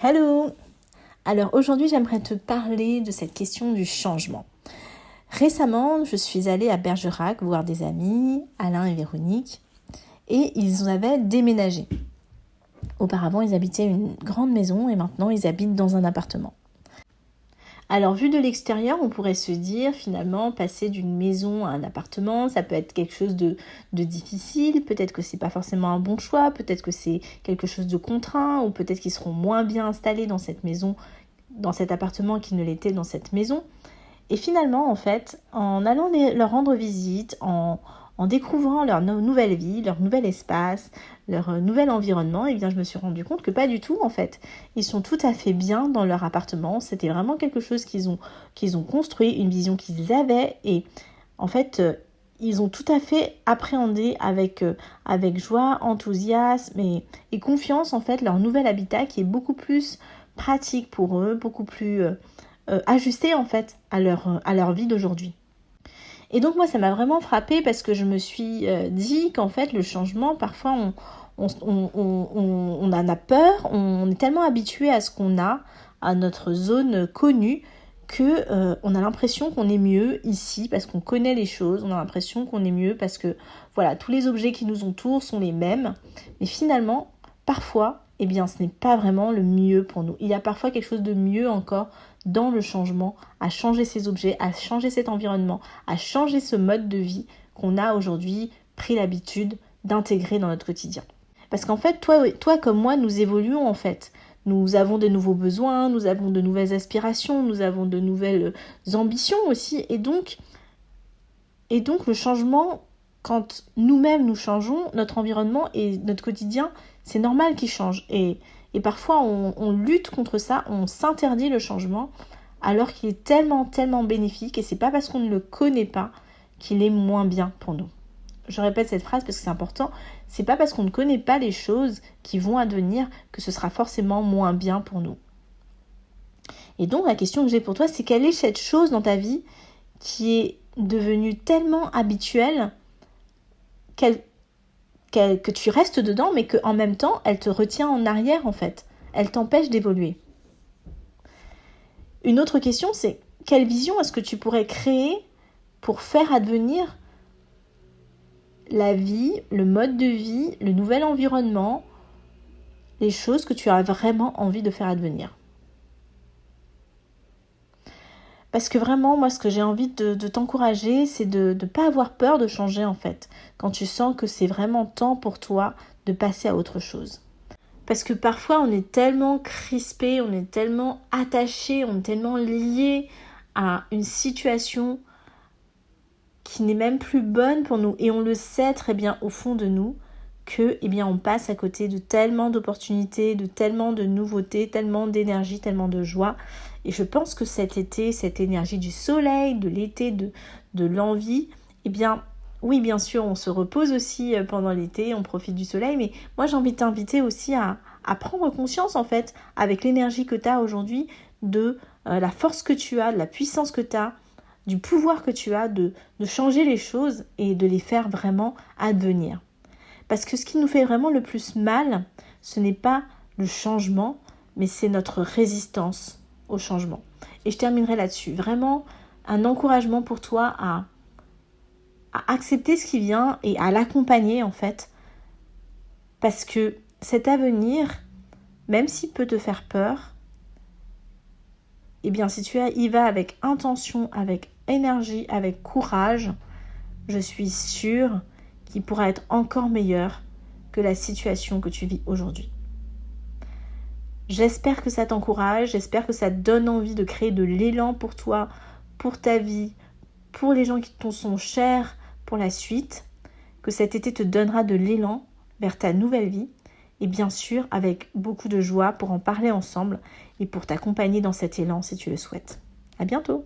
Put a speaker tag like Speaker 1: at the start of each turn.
Speaker 1: Hello! Alors aujourd'hui j'aimerais te parler de cette question du changement. Récemment je suis allée à Bergerac voir des amis, Alain et Véronique, et ils avaient déménagé. Auparavant ils habitaient une grande maison et maintenant ils habitent dans un appartement. Alors vu de l'extérieur, on pourrait se dire finalement passer d'une maison à un appartement, ça peut être quelque chose de difficile, peut-être que c'est pas forcément un bon choix, peut-être que c'est quelque chose de contraint, ou peut-être qu'ils seront moins bien installés dans cette maison, dans cet appartement qu'ils ne l'étaient dans cette maison. Et finalement, en fait, en allant leur rendre visite, en découvrant leur nouvelle vie, leur nouvel espace, leur nouvel environnement, et bien je me suis rendu compte que pas du tout en fait. Ils sont tout à fait bien dans leur appartement, c'était vraiment quelque chose qu'ils ont construit, une vision qu'ils avaient et en fait ils ont tout à fait appréhendé avec joie, enthousiasme et confiance en fait leur nouvel habitat qui est beaucoup plus pratique pour eux, beaucoup plus ajusté en fait à leur vie d'aujourd'hui. Et donc moi ça m'a vraiment frappée parce que je me suis dit qu'en fait le changement parfois on en a peur, on est tellement habitué à ce qu'on a, à notre zone connue que on a l'impression qu'on est mieux ici parce qu'on connaît les choses, on a l'impression qu'on est mieux parce que voilà tous les objets qui nous entourent sont les mêmes, mais finalement parfois eh bien ce n'est pas vraiment le mieux pour nous. Il y a parfois quelque chose de mieux encore dans le changement, à changer ces objets, à changer cet environnement, à changer ce mode de vie qu'on a aujourd'hui pris l'habitude d'intégrer dans notre quotidien. Parce qu'en fait, toi comme moi, nous évoluons en fait. Nous avons de nouveaux besoins, nous avons de nouvelles aspirations, nous avons de nouvelles ambitions aussi. Et donc le changement, quand nous-mêmes nous changeons, notre environnement et notre quotidien, c'est normal qu'il change. Et parfois, on lutte contre ça, on s'interdit le changement, alors qu'il est tellement bénéfique. Et c'est pas parce qu'on ne le connaît pas qu'il est moins bien pour nous. Je répète cette phrase parce que c'est important. C'est pas parce qu'on ne connaît pas les choses qui vont advenir que ce sera forcément moins bien pour nous. Et donc, la question que j'ai pour toi, c'est quelle est cette chose dans ta vie qui est devenue tellement habituelle que tu restes dedans, mais qu'en même temps, elle te retient en arrière, en fait. Elle t'empêche d'évoluer. Une autre question, c'est quelle vision est-ce que tu pourrais créer pour faire advenir la vie, le mode de vie, le nouvel environnement, les choses que tu as vraiment envie de faire advenir. Parce que vraiment, moi, ce que j'ai envie de t'encourager, c'est de ne pas avoir peur de changer, en fait, quand tu sens que c'est vraiment temps pour toi de passer à autre chose. Parce que parfois, on est tellement crispé, on est tellement attaché, on est tellement lié à une situation qui n'est même plus bonne pour nous. Et on le sait très bien au fond de nous que, eh bien, on passe à côté de tellement d'opportunités, de tellement de nouveautés, tellement d'énergie, tellement de joie. Et je pense que cet été, cette énergie du soleil, de l'été, de l'envie, eh bien, oui, bien sûr, on se repose aussi pendant l'été, on profite du soleil, mais moi, j'ai envie de t'inviter aussi à prendre conscience, en fait, avec l'énergie que tu as aujourd'hui, de la force que tu as, de la puissance que tu as, du pouvoir que tu as de changer les choses et de les faire vraiment advenir. Parce que ce qui nous fait vraiment le plus mal, ce n'est pas le changement, mais c'est notre résistance au changement. Et je terminerai là-dessus. Vraiment, un encouragement pour toi à accepter ce qui vient et à l'accompagner en fait. Parce que cet avenir, même s'il peut te faire peur, eh bien si tu y vas avec intention, avec énergie, avec courage, je suis sûre qu'il pourra être encore meilleur que la situation que tu vis aujourd'hui. J'espère que ça t'encourage, j'espère que ça te donne envie de créer de l'élan pour toi, pour ta vie, pour les gens qui te sont chers pour la suite, que cet été te donnera de l'élan vers ta nouvelle vie et bien sûr avec beaucoup de joie pour en parler ensemble et pour t'accompagner dans cet élan si tu le souhaites. À bientôt!